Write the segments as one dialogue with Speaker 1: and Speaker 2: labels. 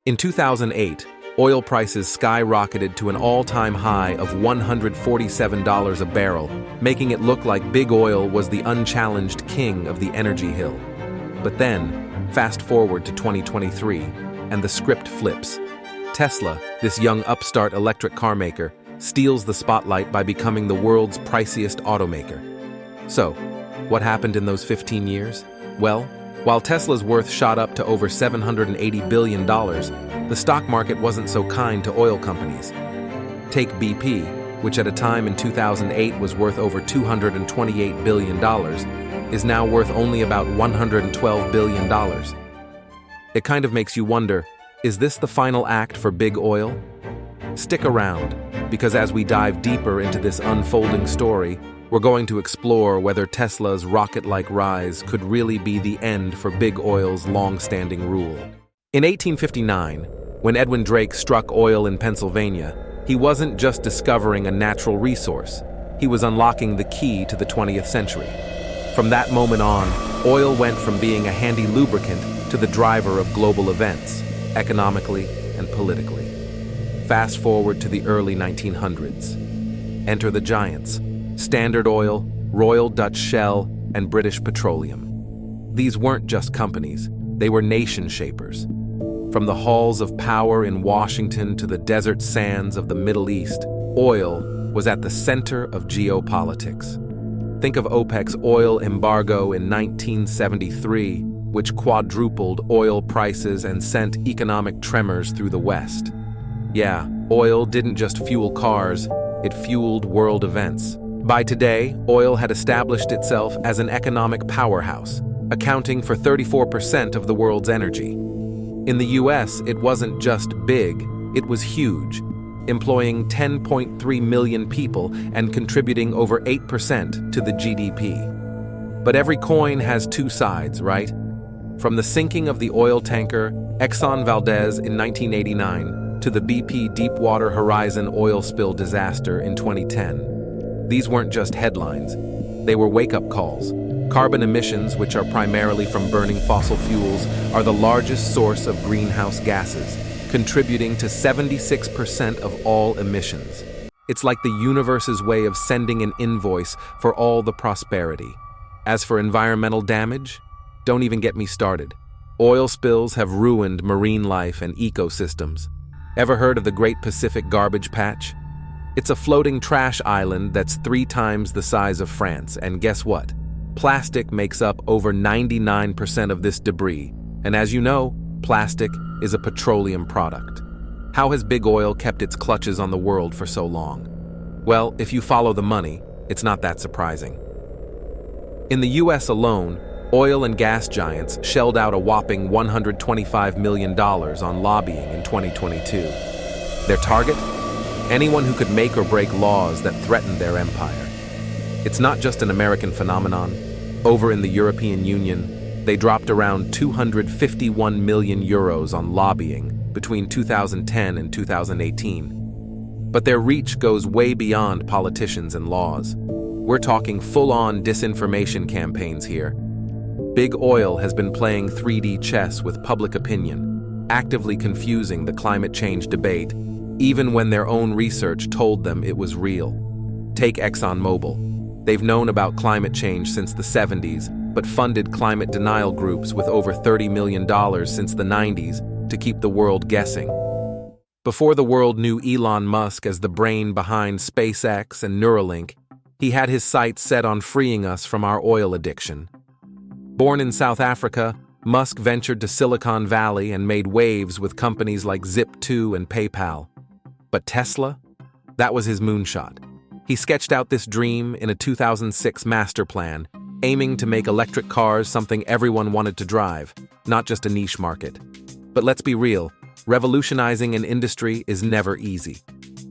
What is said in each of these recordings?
Speaker 1: In 2008, oil prices skyrocketed to an all-time high of $147 a barrel, making it look like big oil was the unchallenged king of the energy hill. But then, fast forward to 2023, and the script flips. Tesla, this young upstart electric car maker, steals the spotlight by becoming the world's priciest automaker. So, what happened in those 15 years? Well, while Tesla's worth shot up to over $780 billion, the stock market wasn't so kind to oil companies. Take BP, which at a time in 2008 was worth over $228 billion, is now worth only about $112 billion. It kind of makes you wonder, is this the final act for big oil? Stick around, because as we dive deeper into this unfolding story, we're going to explore whether Tesla's rocket-like rise could really be the end for big oil's long-standing rule. In 1859, when Edwin Drake struck oil in Pennsylvania, he wasn't just discovering a natural resource, he was unlocking the key to the 20th century. From that moment on, oil went from being a handy lubricant to the driver of global events, economically and politically. Fast forward to the early 1900s. Enter the giants: Standard Oil, Royal Dutch Shell, and British Petroleum. These weren't just companies, they were nation shapers. From the halls of power in Washington to the desert sands of the Middle East, oil was at the center of geopolitics. Think of OPEC's oil embargo in 1973, which quadrupled oil prices and sent economic tremors through the West. Yeah, oil didn't just fuel cars, it fueled world events. By today, oil had established itself as an economic powerhouse, accounting for 34% of the world's energy. In the US, it wasn't just big, it was huge, employing 10.3 million people and contributing over 8% to the GDP. But every coin has two sides, right? From the sinking of the oil tanker Exxon Valdez in 1989 to the BP Deepwater Horizon oil spill disaster in 2010. These weren't just headlines, they were wake-up calls. Carbon emissions, which are primarily from burning fossil fuels, are the largest source of greenhouse gases, contributing to 76% of all emissions. It's like the universe's way of sending an invoice for all the prosperity. As for environmental damage, don't even get me started. Oil spills have ruined marine life and ecosystems. Ever heard of the Great Pacific Garbage Patch? It's a floating trash island that's 3 times the size of France, and guess what? Plastic makes up over 99% of this debris, and as you know, plastic is a petroleum product. How has big oil kept its clutches on the world for so long? Well, if you follow the money, it's not that surprising. In the US alone, oil and gas giants shelled out a whopping $125 million on lobbying in 2022. Their target? Anyone who could make or break laws that threatened their empire. It's not just an American phenomenon. Over in the European Union, they dropped around 251 million euros on lobbying between 2010 and 2018. But their reach goes way beyond politicians and laws. We're talking full-on disinformation campaigns here. Big Oil has been playing 3D chess with public opinion, actively confusing the climate change debate, even when their own research told them it was real. Take ExxonMobil. They've known about climate change since the 70s, but funded climate denial groups with over $30 million since the 90s to keep the world guessing. Before the world knew Elon Musk as the brain behind SpaceX and Neuralink, he had his sights set on freeing us from our oil addiction. Born in South Africa, Musk ventured to Silicon Valley and made waves with companies like Zip2 and PayPal. But Tesla? That was his moonshot. He sketched out this dream in a 2006 master plan, aiming to make electric cars something everyone wanted to drive, not just a niche market. But let's be real, revolutionizing an industry is never easy.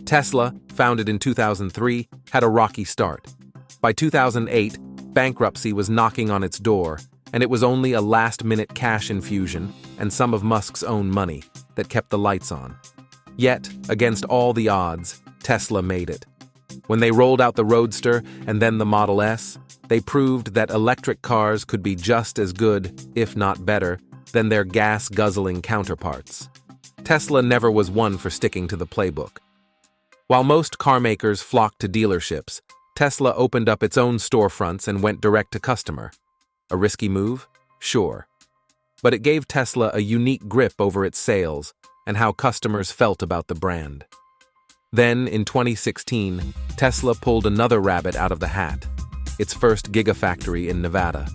Speaker 1: Tesla, founded in 2003, had a rocky start. By 2008, bankruptcy was knocking on its door, and it was only a last-minute cash infusion and some of Musk's own money that kept the lights on. Yet, against all the odds, Tesla made it. When they rolled out the Roadster and then the Model S, they proved that electric cars could be just as good, if not better, than their gas-guzzling counterparts. Tesla never was one for sticking to the playbook. While most car makers flocked to dealerships, Tesla opened up its own storefronts and went direct to customer. A risky move? Sure. But it gave Tesla a unique grip over its sales and how customers felt about the brand. Then, in 2016, Tesla pulled another rabbit out of the hat, its first gigafactory in Nevada.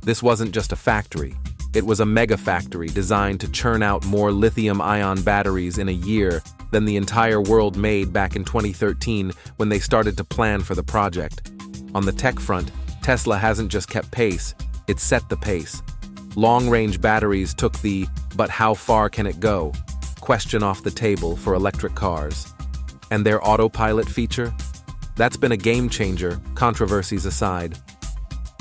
Speaker 1: This wasn't just a factory, it was a megafactory designed to churn out more lithium-ion batteries in a year than the entire world made back in 2013 when they started to plan for the project. On the tech front, Tesla hasn't just kept pace, it set the pace. Long-range batteries took the "but how far can it go?" question off the table for electric cars. And their autopilot feature? That's been a game-changer, controversies aside.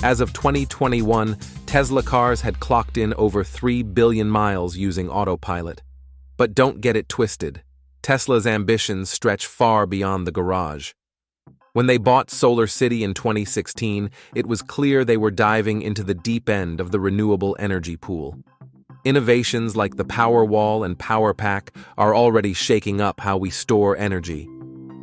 Speaker 1: As of 2021, Tesla cars had clocked in over 3 billion miles using autopilot. But don't get it twisted. Tesla's ambitions stretch far beyond the garage. When they bought Solar City in 2016, it was clear they were diving into the deep end of the renewable energy pool. Innovations like the Powerwall and Powerpack are already shaking up how we store energy.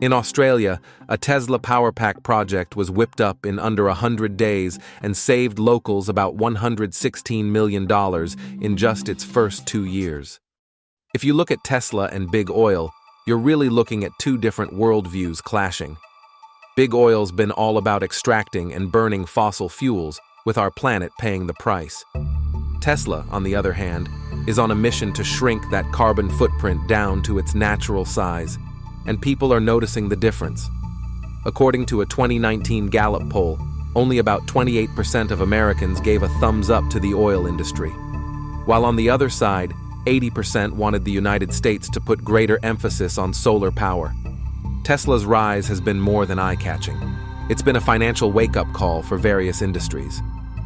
Speaker 1: In Australia, a Tesla Powerpack project was whipped up in under 100 days and saved locals about $116 million in just its first 2 years. If you look at Tesla and Big Oil, you're really looking at two different worldviews clashing. Big Oil's been all about extracting and burning fossil fuels, with our planet paying the price. Tesla, on the other hand, is on a mission to shrink that carbon footprint down to its natural size, and people are noticing the difference. According to a 2019 Gallup poll, only about 28% of Americans gave a thumbs up to the oil industry. While on the other side, 80% wanted the United States to put greater emphasis on solar power. Tesla's rise has been more than eye-catching. It's been a financial wake-up call for various industries.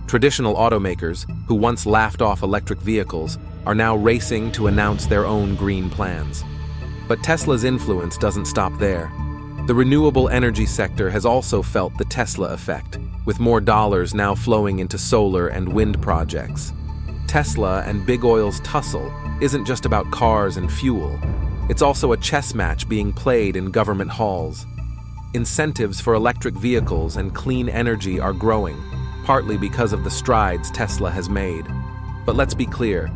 Speaker 1: Traditional automakers, who once laughed off electric vehicles, are now racing to announce their own green plans. But Tesla's influence doesn't stop there. The renewable energy sector has also felt the Tesla effect, with more dollars now flowing into solar and wind projects. Tesla and Big Oil's tussle isn't just about cars and fuel. It's also a chess match being played in government halls. Incentives for electric vehicles and clean energy are growing, partly because of the strides Tesla has made. But let's be clear,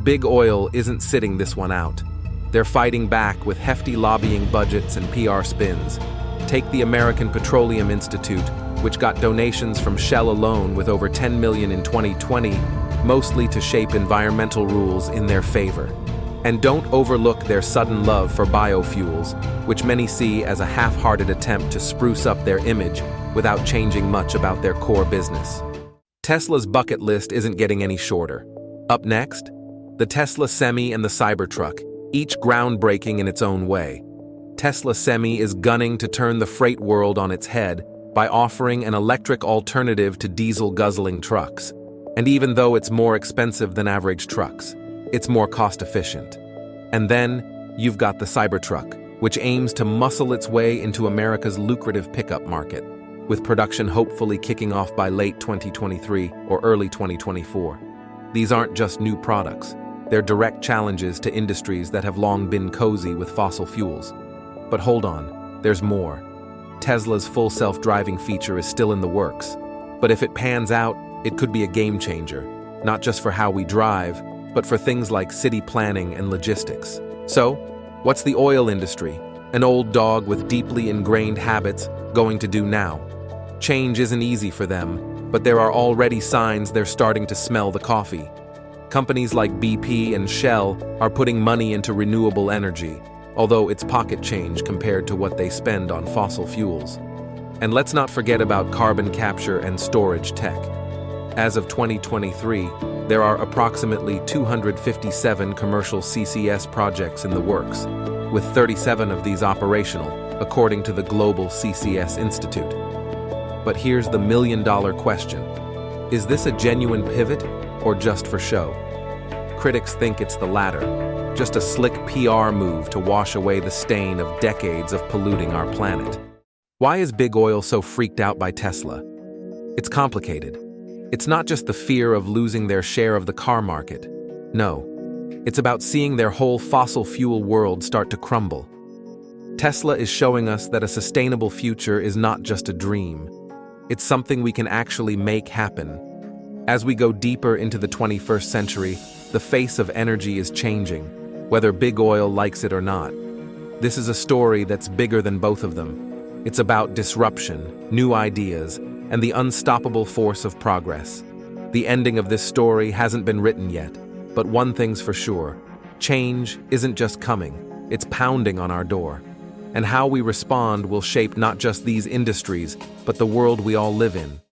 Speaker 1: Big Oil isn't sitting this one out. They're fighting back with hefty lobbying budgets and PR spins. Take the American Petroleum Institute, which got donations from Shell alone with over $10 million in 2020, mostly to shape environmental rules in their favor. And don't overlook their sudden love for biofuels, which many see as a half-hearted attempt to spruce up their image without changing much about their core business. Tesla's bucket list isn't getting any shorter. Up next, the Tesla Semi and the Cybertruck, each groundbreaking in its own way. Tesla Semi is gunning to turn the freight world on its head by offering an electric alternative to diesel-guzzling trucks. And even though it's more expensive than average trucks, it's more cost-efficient. And then, you've got the Cybertruck, which aims to muscle its way into America's lucrative pickup market, with production hopefully kicking off by late 2023 or early 2024. These aren't just new products. They're direct challenges to industries that have long been cozy with fossil fuels. But hold on, there's more. Tesla's full self-driving feature is still in the works. But if it pans out, it could be a game changer, not just for how we drive, but for things like city planning and logistics. So, what's the oil industry, an old dog with deeply ingrained habits, going to do now? Change isn't easy for them, but there are already signs they're starting to smell the coffee. Companies like BP and Shell are putting money into renewable energy, although it's pocket change compared to what they spend on fossil fuels. And let's not forget about carbon capture and storage tech. As of 2023, there are approximately 257 commercial CCS projects in the works, with 37 of these operational, according to the Global CCS Institute. But here's the million-dollar question. Is this a genuine pivot, or just for show? Critics think it's the latter, just a slick PR move to wash away the stain of decades of polluting our planet. Why is Big Oil so freaked out by Tesla? It's complicated. It's not just the fear of losing their share of the car market. No, It's about seeing their whole fossil fuel world start to crumble. Tesla is showing us that a sustainable future is not just a dream. It's something we can actually make happen. As we go deeper into the 21st century, the face of energy is changing, whether big oil likes it or not. This is a story that's bigger than both of them. It's about disruption, new ideas, and the unstoppable force of progress. The ending of this story hasn't been written yet, but one thing's for sure: change isn't just coming, it's pounding on our door. And how we respond will shape not just these industries, but the world we all live in.